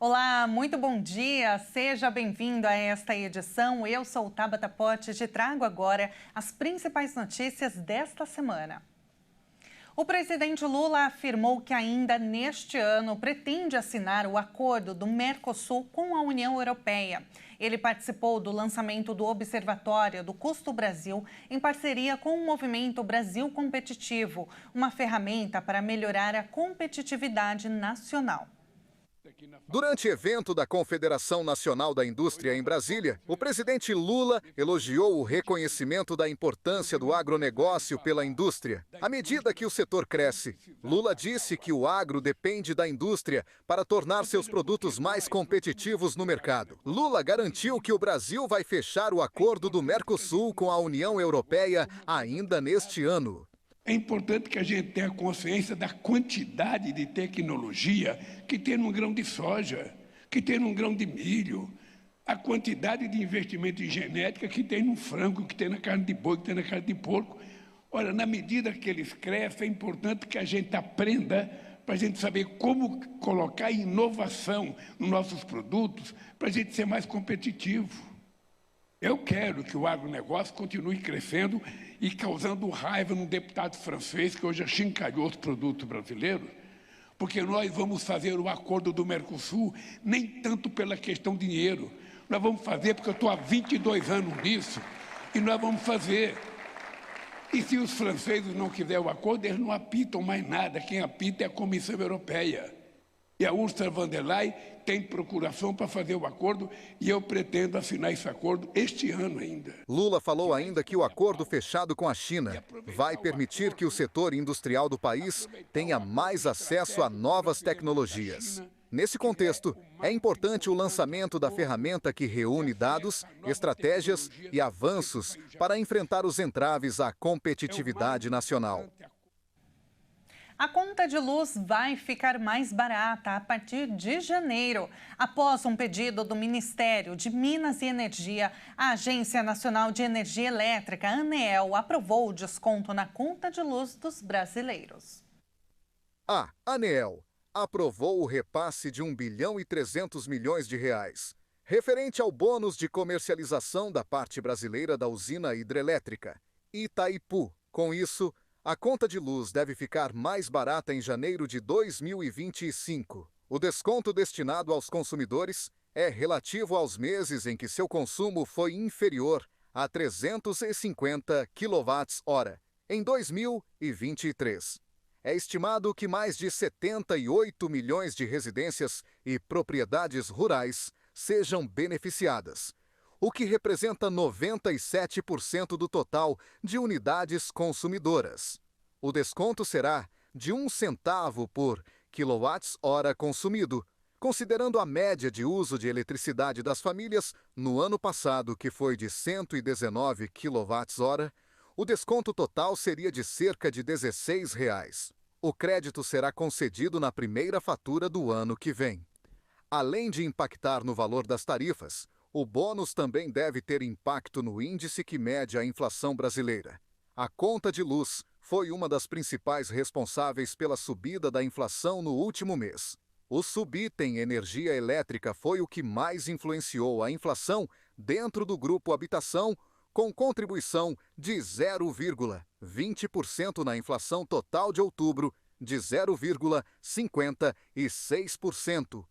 Olá, muito bom dia, seja bem-vindo a esta edição. Eu sou Tabata Pote e te trago agora as principais notícias desta semana. O presidente Lula afirmou que ainda neste ano pretende assinar o acordo do Mercosul com a União Europeia. Ele participou do lançamento do Observatório do Custo Brasil em parceria com o Movimento Brasil Competitivo, uma ferramenta para melhorar a competitividade nacional. Durante evento da Confederação Nacional da Indústria em Brasília, o presidente Lula elogiou o reconhecimento da importância do agronegócio pela indústria. À medida que o setor cresce, Lula disse que o agro depende da indústria para tornar seus produtos mais competitivos no mercado. Lula garantiu que o Brasil vai fechar o acordo do Mercosul com a União Europeia ainda neste ano. É importante que a gente tenha consciência da quantidade de tecnologia que tem num grão de soja, que tem num grão de milho, a quantidade de investimento em genética que tem no frango, que tem na carne de boi, que tem na carne de porco. Ora, na medida que eles crescem, é importante que a gente aprenda para a gente saber como colocar inovação nos nossos produtos para a gente ser mais competitivo. Eu quero que o agronegócio continue crescendo e causando raiva num deputado francês que hoje achincalhou os produtos brasileiros, porque nós vamos fazer o acordo do Mercosul nem tanto pela questão de dinheiro. Nós vamos fazer porque eu estou há 22 anos nisso e nós vamos fazer. E se os franceses não quiserem o acordo, eles não apitam mais nada. Quem apita é a Comissão Europeia. E a Ursula von der Leyen tem procuração para fazer o acordo e eu pretendo assinar esse acordo este ano ainda. Lula falou ainda que o acordo fechado com a China vai permitir que o setor industrial do país tenha mais acesso a novas tecnologias. Nesse contexto, é importante o lançamento da ferramenta que reúne dados, estratégias e avanços para enfrentar os entraves à competitividade nacional. A conta de luz vai ficar mais barata a partir de janeiro. Após um pedido do Ministério de Minas e Energia, a Agência Nacional de Energia Elétrica, ANEEL, aprovou o desconto na conta de luz dos brasileiros. A ANEEL aprovou o repasse de R$ 1,3 bilhão, referente ao bônus de comercialização da parte brasileira da usina hidrelétrica Itaipu. Com isso, a conta de luz deve ficar mais barata em janeiro de 2025. O desconto destinado aos consumidores é relativo aos meses em que seu consumo foi inferior a 350 kWh em 2023. É estimado que mais de 78 milhões de residências e propriedades rurais sejam beneficiadas, o que representa 97% do total de unidades consumidoras. O desconto será de 1 centavo por quilowatt-hora consumido, considerando a média de uso de eletricidade das famílias no ano passado, que foi de 119 kWh, o desconto total seria de cerca de R$ 16. O crédito será concedido na primeira fatura do ano que vem. Além de impactar no valor das tarifas, o bônus também deve ter impacto no índice que mede a inflação brasileira. A conta de luz foi uma das principais responsáveis pela subida da inflação no último mês. O subitem energia elétrica foi o que mais influenciou a inflação dentro do grupo habitação, com contribuição de 0,20% na inflação total de outubro, de 0,56%.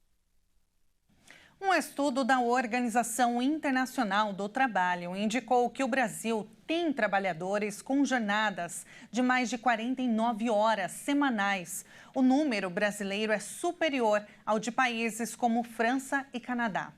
Um estudo da Organização Internacional do Trabalho indicou que o Brasil tem trabalhadores com jornadas de mais de 49 horas semanais. O número brasileiro é superior ao de países como França e Canadá.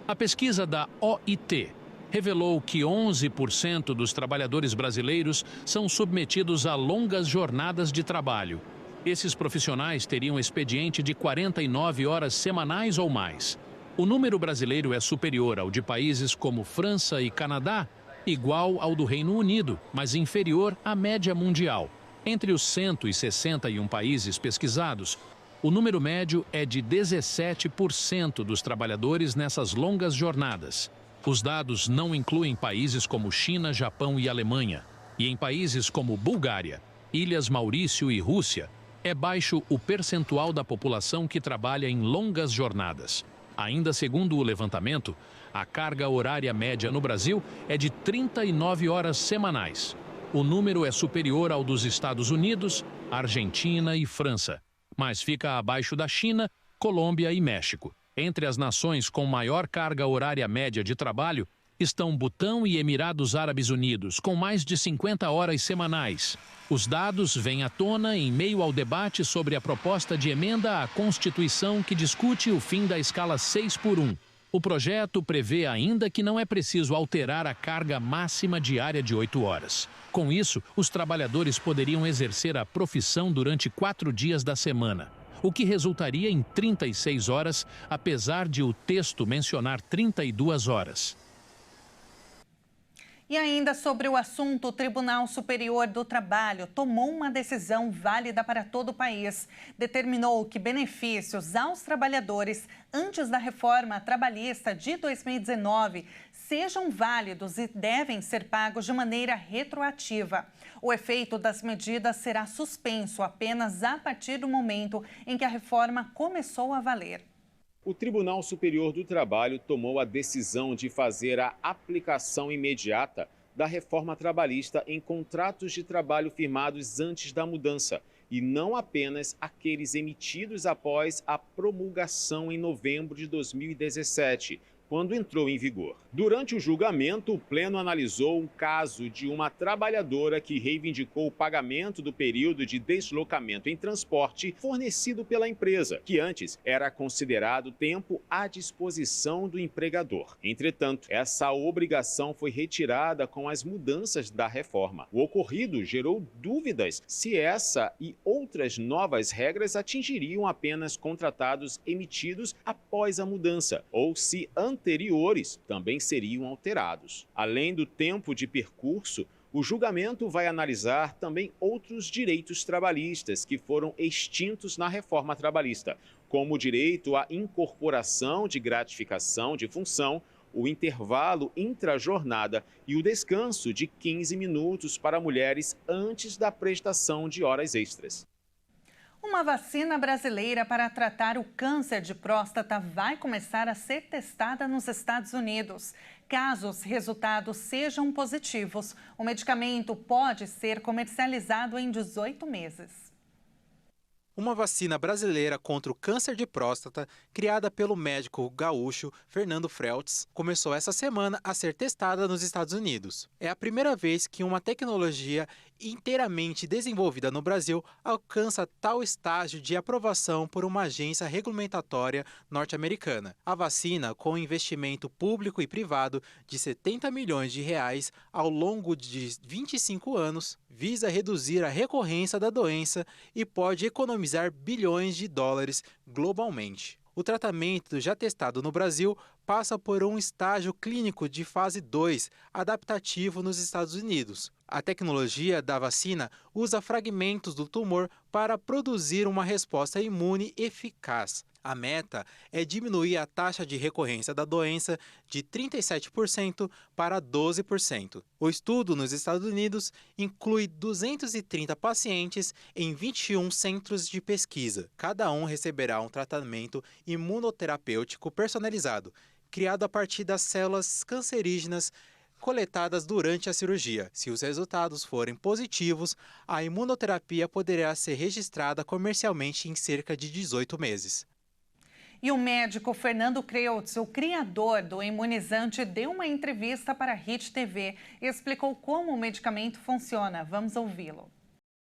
A pesquisa da OIT revelou que 11% dos trabalhadores brasileiros são submetidos a longas jornadas de trabalho. Esses profissionais teriam expediente de 49 horas semanais ou mais. O número brasileiro é superior ao de países como França e Canadá, igual ao do Reino Unido, mas inferior à média mundial. Entre os 161 países pesquisados, o número médio é de 17% dos trabalhadores nessas longas jornadas. Os dados não incluem países como China, Japão e Alemanha. E em países como Bulgária, Ilhas Maurício e Rússia, É baixo o percentual da população que trabalha em longas jornadas. Ainda segundo o levantamento, a carga horária média no Brasil é de 39 horas semanais. O número é superior ao dos Estados Unidos, Argentina e França, mas fica abaixo da China, Colômbia e México. Entre as nações com maior carga horária média de trabalho estão Butão e Emirados Árabes Unidos, com mais de 50 horas semanais. Os dados vêm à tona em meio ao debate sobre a proposta de emenda à Constituição que discute o fim da escala 6x1. O projeto prevê ainda que não é preciso alterar a carga máxima diária de 8 horas. Com isso, os trabalhadores poderiam exercer a profissão durante 4 dias da semana, o que resultaria em 36 horas, apesar de o texto mencionar 32 horas. E ainda sobre o assunto, o Tribunal Superior do Trabalho tomou uma decisão válida para todo o país. Determinou que benefícios aos trabalhadores antes da reforma trabalhista de 2019 sejam válidos e devem ser pagos de maneira retroativa. O efeito das medidas será suspenso apenas a partir do momento em que a reforma começou a valer. O Tribunal Superior do Trabalho tomou a decisão de fazer a aplicação imediata da reforma trabalhista em contratos de trabalho firmados antes da mudança, e não apenas aqueles emitidos após a promulgação em novembro de 2017, quando entrou em vigor. Durante o julgamento, o Pleno analisou um caso de uma trabalhadora que reivindicou o pagamento do período de deslocamento em transporte fornecido pela empresa, que antes era considerado tempo à disposição do empregador. Entretanto, essa obrigação foi retirada com as mudanças da reforma. O ocorrido gerou dúvidas se essa e outras novas regras atingiriam apenas contratados emitidos após a mudança, ou se anteriores também seriam alterados. Além do tempo de percurso, o julgamento vai analisar também outros direitos trabalhistas que foram extintos na reforma trabalhista, como o direito à incorporação de gratificação de função, o intervalo intrajornada e o descanso de 15 minutos para mulheres antes da prestação de horas extras. Uma vacina brasileira para tratar o câncer de próstata vai começar a ser testada nos Estados Unidos. Caso os resultados sejam positivos, o medicamento pode ser comercializado em 18 meses. Uma vacina brasileira contra o câncer de próstata, criada pelo médico gaúcho Fernando Freltz, começou essa semana a ser testada nos Estados Unidos. É a primeira vez que uma tecnologia inteiramente desenvolvida no Brasil alcança tal estágio de aprovação por uma agência regulamentatória norte-americana. A vacina, com investimento público e privado de 70 milhões de reais ao longo de 25 anos, visa reduzir a recorrência da doença e pode economizar bilhões de dólares globalmente. O tratamento já testado no Brasil passa por um estágio clínico de fase 2, adaptativo nos Estados Unidos. A tecnologia da vacina usa fragmentos do tumor para produzir uma resposta imune eficaz. A meta é diminuir a taxa de recorrência da doença de 37% para 12%. O estudo nos Estados Unidos inclui 230 pacientes em 21 centros de pesquisa. Cada um receberá um tratamento imunoterapêutico personalizado, criado a partir das células cancerígenas coletadas durante a cirurgia. Se os resultados forem positivos, a imunoterapia poderá ser registrada comercialmente em cerca de 18 meses. E o médico Fernando Kreutz, o criador do imunizante, deu uma entrevista para a Hit TV e explicou como o medicamento funciona. Vamos ouvi-lo.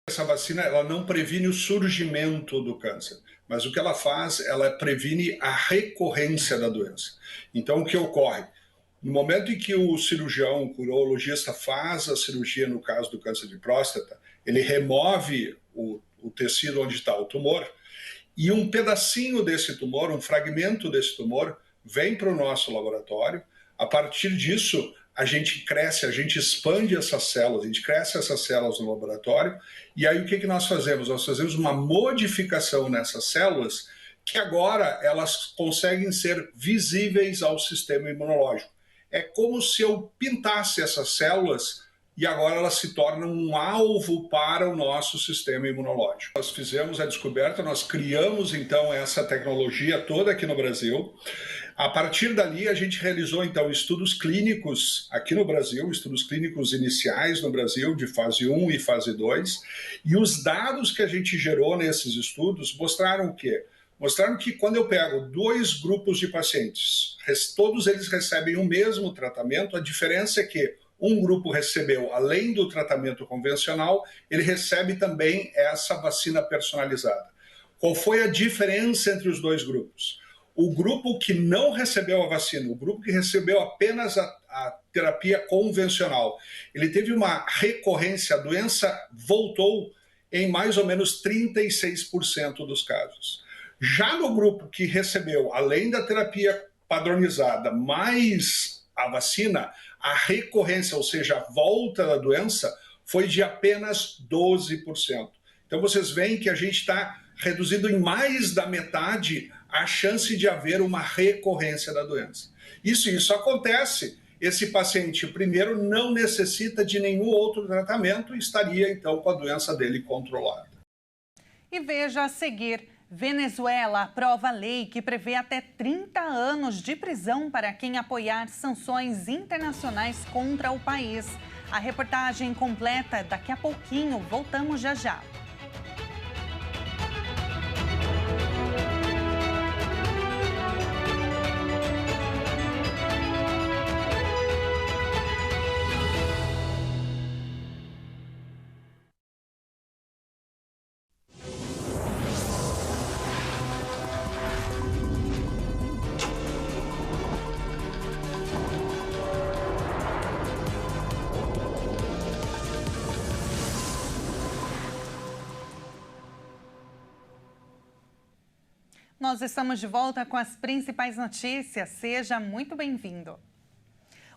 Essa vacina ela não previne o surgimento do câncer, mas o que ela faz, ela previne a recorrência da doença. Então, o que ocorre? No momento em que o cirurgião, o urologista faz a cirurgia, no caso do câncer de próstata, ele remove o tecido onde está o tumor e um pedacinho desse tumor, um fragmento desse tumor, vem para o nosso laboratório. A partir disso, a gente cresce, a gente expande essas células, a gente cresce essas células no laboratório e aí o que nós fazemos? Nós fazemos uma modificação nessas células que agora elas conseguem ser visíveis ao sistema imunológico. É como se eu pintasse essas células e agora elas se tornam um alvo para o nosso sistema imunológico. Nós fizemos a descoberta, nós criamos então essa tecnologia toda aqui no Brasil. A partir dali, a gente realizou então estudos clínicos aqui no Brasil, estudos clínicos iniciais no Brasil, de fase 1 e fase 2, e os dados que a gente gerou nesses estudos mostraram o quê? Mostraram que quando eu pego 2 grupos de pacientes, todos eles recebem o mesmo tratamento, a diferença é que um grupo recebeu, além do tratamento convencional, ele recebe também essa vacina personalizada. Qual foi a diferença entre os 2 grupos? O grupo que não recebeu a vacina, o grupo que recebeu apenas a terapia convencional, ele teve uma recorrência, a doença voltou em mais ou menos 36% dos casos. Já no grupo que recebeu, além da terapia padronizada, mais a vacina, a recorrência, ou seja, a volta da doença, foi de apenas 12%. Então vocês veem que a gente está reduzindo em mais da metade a chance de haver uma recorrência da doença. Isso acontece, esse paciente, primeiro, não necessita de nenhum outro tratamento e estaria, então, com a doença dele controlada. E veja a seguir, Venezuela aprova lei que prevê até 30 anos de prisão para quem apoiar sanções internacionais contra o país. A reportagem completa daqui a pouquinho, voltamos já já. Nós estamos de volta com as principais notícias. Seja muito bem-vindo.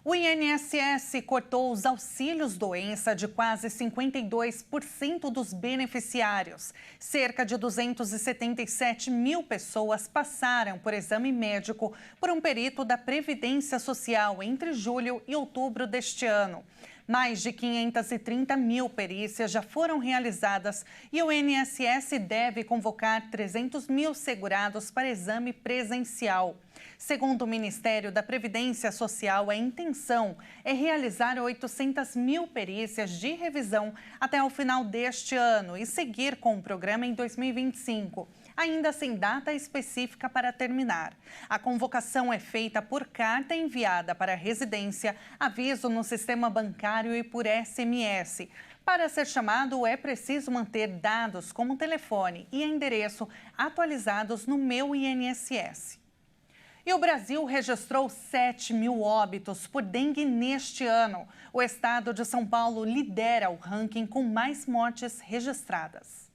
O INSS cortou os auxílios-doença de quase 52% dos beneficiários. Cerca de 277 mil pessoas passaram por exame médico por um perito da Previdência Social entre julho e outubro deste ano. Mais de 530 mil perícias já foram realizadas e o INSS deve convocar 300 mil segurados para exame presencial. Segundo o Ministério da Previdência Social, a intenção é realizar 800 mil perícias de revisão até o final deste ano e seguir com o programa em 2025. Ainda sem data específica para terminar. A convocação é feita por carta enviada para a residência, aviso no sistema bancário e por SMS. Para ser chamado, é preciso manter dados como telefone e endereço atualizados no Meu INSS. E o Brasil registrou 7 mil óbitos por dengue neste ano. O estado de São Paulo lidera o ranking com mais mortes registradas.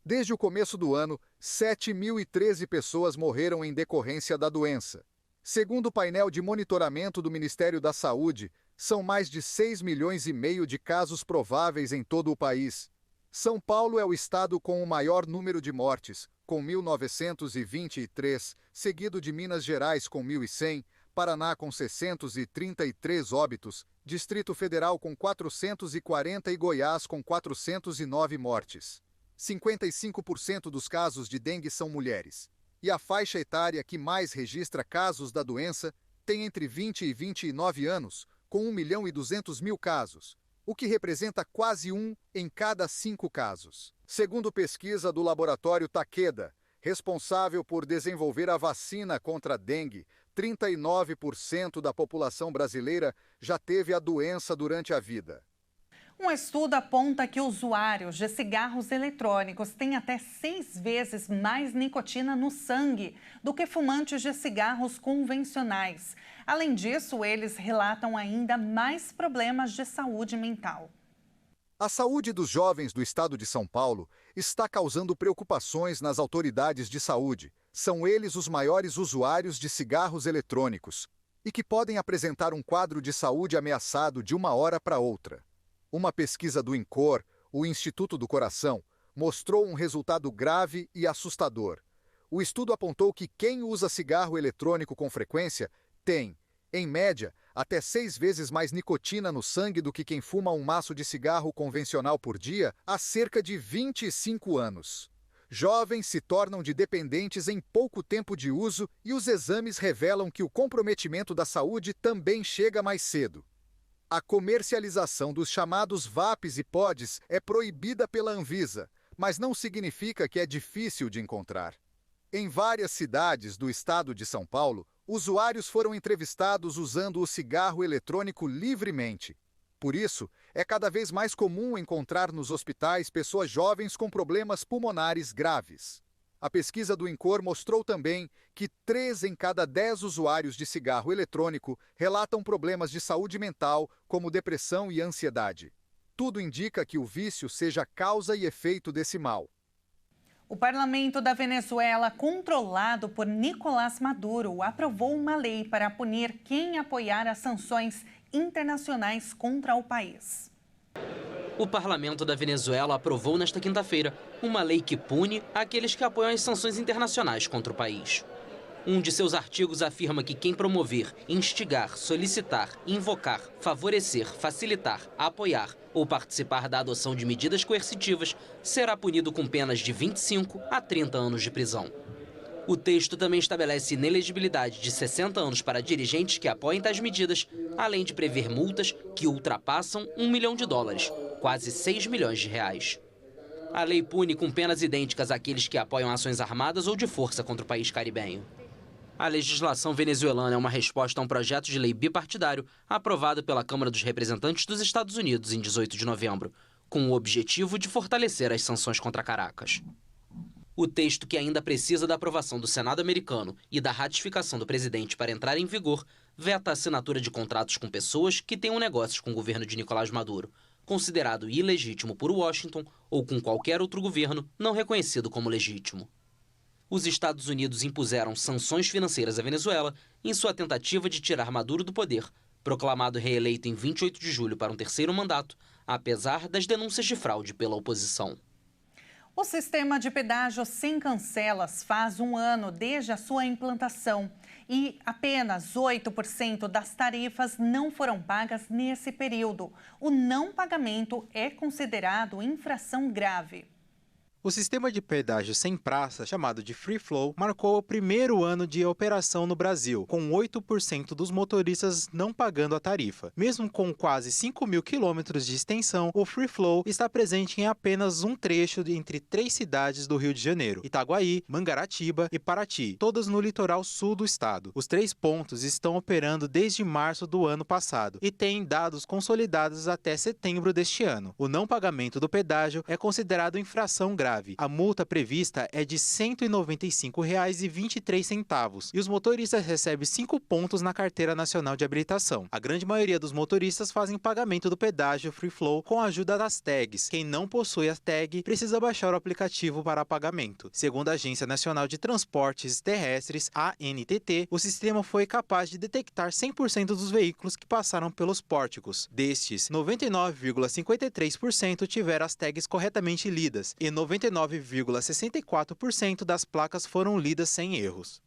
Desde o começo do ano, 7.013 pessoas morreram em decorrência da doença. Segundo o painel de monitoramento do Ministério da Saúde, são mais de 6,5 milhões de casos prováveis em todo o país. São Paulo é o estado com o maior número de mortes, com 1.923, seguido de Minas Gerais com 1.100, Paraná com 633 óbitos, Distrito Federal com 440 e Goiás com 409 mortes. 55% dos casos de dengue são mulheres. E a faixa etária que mais registra casos da doença tem entre 20 e 29 anos, com 1.200.000 casos, o que representa quase 1 em cada 5 casos. Segundo pesquisa do laboratório Takeda, responsável por desenvolver a vacina contra a dengue, 39% da população brasileira já teve a doença durante a vida. Um estudo aponta que usuários de cigarros eletrônicos têm até 6 vezes mais nicotina no sangue do que fumantes de cigarros convencionais. Além disso, eles relatam ainda mais problemas de saúde mental. A saúde dos jovens do estado de São Paulo está causando preocupações nas autoridades de saúde. São eles os maiores usuários de cigarros eletrônicos e que podem apresentar um quadro de saúde ameaçado de uma hora para outra. Uma pesquisa do INCOR, o Instituto do Coração, mostrou um resultado grave e assustador. O estudo apontou que quem usa cigarro eletrônico com frequência tem, em média, até 6 vezes mais nicotina no sangue do que quem fuma um maço de cigarro convencional por dia há cerca de 25 anos. Jovens se tornam de dependentes em pouco tempo de uso e os exames revelam que o comprometimento da saúde também chega mais cedo. A comercialização dos chamados vapes e pods é proibida pela Anvisa, mas não significa que é difícil de encontrar. Em várias cidades do estado de São Paulo, usuários foram entrevistados usando o cigarro eletrônico livremente. Por isso, é cada vez mais comum encontrar nos hospitais pessoas jovens com problemas pulmonares graves. A pesquisa do INCOR mostrou também que 3 em cada 10 usuários de cigarro eletrônico relatam problemas de saúde mental, como depressão e ansiedade. Tudo indica que o vício seja causa e efeito desse mal. O parlamento da Venezuela, controlado por Nicolás Maduro, aprovou uma lei para punir quem apoiar as sanções internacionais contra o país. O parlamento da Venezuela aprovou nesta quinta-feira uma lei que pune aqueles que apoiam as sanções internacionais contra o país. Um de seus artigos afirma que quem promover, instigar, solicitar, invocar, favorecer, facilitar, apoiar ou participar da adoção de medidas coercitivas será punido com penas de 25 a 30 anos de prisão. O texto também estabelece inelegibilidade de 60 anos para dirigentes que apoiem tais medidas, além de prever multas que ultrapassam $1 milhão, quase 6 milhões de reais. A lei pune com penas idênticas àqueles que apoiam ações armadas ou de força contra o país caribenho. A legislação venezuelana é uma resposta a um projeto de lei bipartidário aprovado pela Câmara dos Representantes dos Estados Unidos em 18 de novembro, com o objetivo de fortalecer as sanções contra Caracas. O texto, que ainda precisa da aprovação do Senado americano e da ratificação do presidente para entrar em vigor, veta a assinatura de contratos com pessoas que tenham negócios com o governo de Nicolás Maduro, considerado ilegítimo por Washington ou com qualquer outro governo não reconhecido como legítimo. Os Estados Unidos impuseram sanções financeiras à Venezuela em sua tentativa de tirar Maduro do poder, proclamado reeleito em 28 de julho para um terceiro mandato, apesar das denúncias de fraude pela oposição. O sistema de pedágio sem cancelas faz 1 ano desde a sua implantação e apenas 8% das tarifas não foram pagas nesse período. O não pagamento é considerado infração grave. O sistema de pedágio sem praça, chamado de Free Flow, marcou o primeiro ano de operação no Brasil, com 8% dos motoristas não pagando a tarifa. Mesmo com quase 5 mil quilômetros de extensão, o Free Flow está presente em apenas um trecho entre 3 cidades do Rio de Janeiro: Itaguaí, Mangaratiba e Paraty, todas no litoral sul do estado. Os 3 pontos estão operando desde março do ano passado e têm dados consolidados até setembro deste ano. O não pagamento do pedágio é considerado infração grave. A multa prevista é de R$ 195,23 e os motoristas recebem 5 pontos na Carteira Nacional de Habilitação. A grande maioria dos motoristas fazem pagamento do pedágio Free Flow com a ajuda das tags. Quem não possui a tag precisa baixar o aplicativo para pagamento. Segundo a Agência Nacional de Transportes Terrestres, ANTT, o sistema foi capaz de detectar 100% dos veículos que passaram pelos pórticos. Destes, 99,53% tiveram as tags corretamente lidas e 99,64% das placas foram lidas sem erros.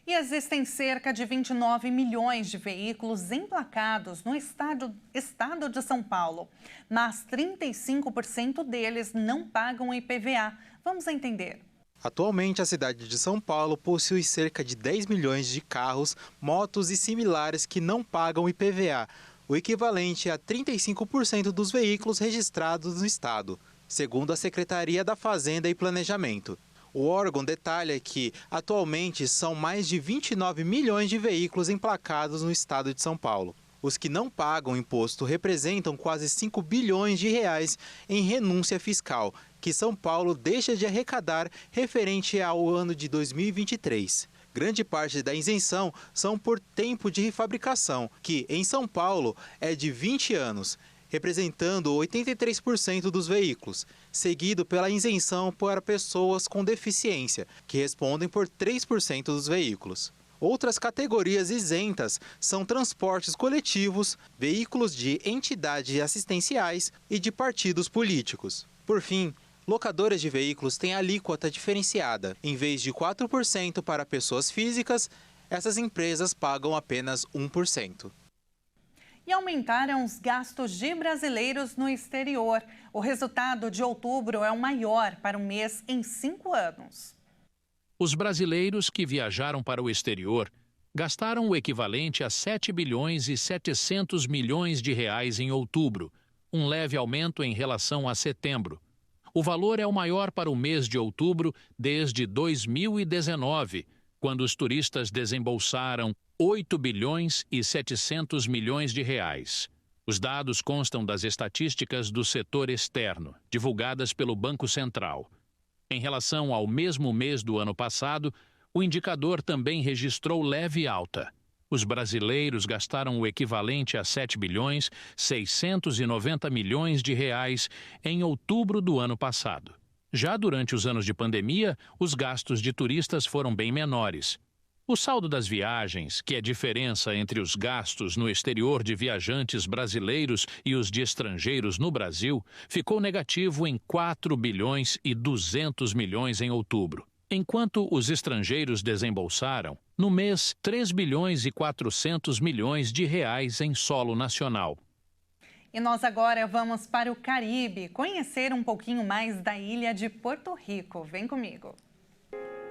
E existem cerca de 29 milhões de veículos emplacados no estado de São Paulo, mas 35% deles não pagam IPVA. Vamos entender. Atualmente, a cidade de São Paulo possui cerca de 10 milhões de carros, motos e similares que não pagam IPVA, o equivalente a 35% dos veículos registrados no estado, segundo a Secretaria da Fazenda e Planejamento. O órgão detalha que, atualmente, são mais de 29 milhões de veículos emplacados no estado de São Paulo. Os que não pagam imposto representam quase 5 bilhões de reais em renúncia fiscal, que São Paulo deixa de arrecadar referente ao ano de 2023. Grande parte da isenção são por tempo de refabricação, que, em São Paulo, é de 20 anos, representando 83% dos veículos, seguido pela isenção para pessoas com deficiência, que respondem por 3% dos veículos. Outras categorias isentas são transportes coletivos, veículos de entidades assistenciais e de partidos políticos. Por fim, locadoras de veículos têm alíquota diferenciada. Em vez de 4% para pessoas físicas, essas empresas pagam apenas 1%. E aumentaram os gastos de brasileiros no exterior. O resultado de outubro é o maior para um mês em 5 anos. Os brasileiros que viajaram para o exterior gastaram o equivalente a 7 bilhões e 700 milhões de reais em outubro, um leve aumento em relação a setembro. O valor é o maior para o mês de outubro desde 2019, quando os turistas desembolsaram 8 bilhões e 700 milhões de reais. Os dados constam das estatísticas do setor externo, divulgadas pelo Banco Central. Em relação ao mesmo mês do ano passado, o indicador também registrou leve alta. Os brasileiros gastaram o equivalente a 7 bilhões 690 milhões de reais em outubro do ano passado. Já durante os anos de pandemia, os gastos de turistas foram bem menores. O saldo das viagens, que é a diferença entre os gastos no exterior de viajantes brasileiros e os de estrangeiros no Brasil, ficou negativo em 4 bilhões e 200 milhões em outubro. Enquanto os estrangeiros desembolsaram, no mês, 3 bilhões e 400 milhões de reais em solo nacional. E nós agora vamos para o Caribe, conhecer um pouquinho mais da ilha de Porto Rico. Vem comigo.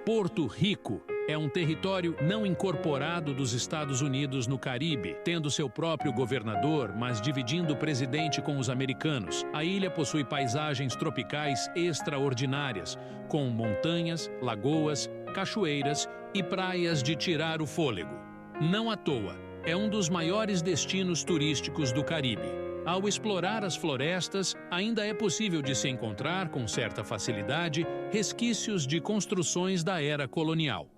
Porto Rico é um território não incorporado dos Estados Unidos no Caribe, tendo seu próprio governador, mas dividindo o presidente com os americanos. A ilha possui paisagens tropicais extraordinárias, com montanhas, lagoas, cachoeiras e praias de tirar o fôlego. Não à toa, é um dos maiores destinos turísticos do Caribe. Ao explorar as florestas, ainda é possível de se encontrar, com certa facilidade, resquícios de construções da era colonial.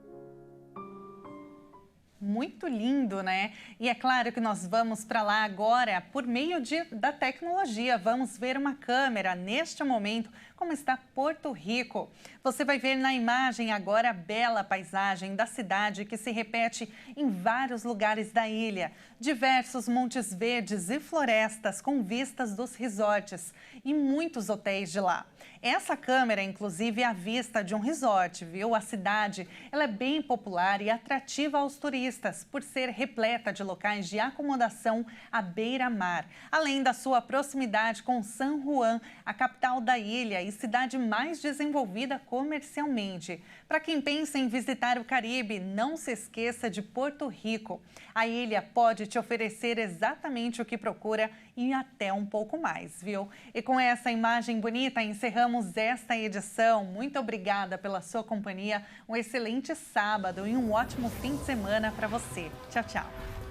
Muito lindo, né? E é claro que nós vamos para lá agora por meio da tecnologia. Vamos ver uma câmera neste momento como está Porto Rico. Você vai ver na imagem agora a bela paisagem da cidade que se repete em vários lugares da ilha. Diversos montes verdes e florestas com vistas dos resorts e muitos hotéis de lá. Essa câmera, inclusive, é a vista de um resort, viu? A cidade, ela é bem popular e atrativa aos turistas por ser repleta de locais de acomodação à beira-mar, além da sua proximidade com San Juan, a capital da ilha e cidade mais desenvolvida comercialmente. Para quem pensa em visitar o Caribe, não se esqueça de Porto Rico. A ilha pode te oferecer exatamente o que procura e até um pouco mais, viu? E com essa imagem bonita, encerramos esta edição. Muito obrigada pela sua companhia. Um excelente sábado e um ótimo fim de semana para você. Tchau, tchau.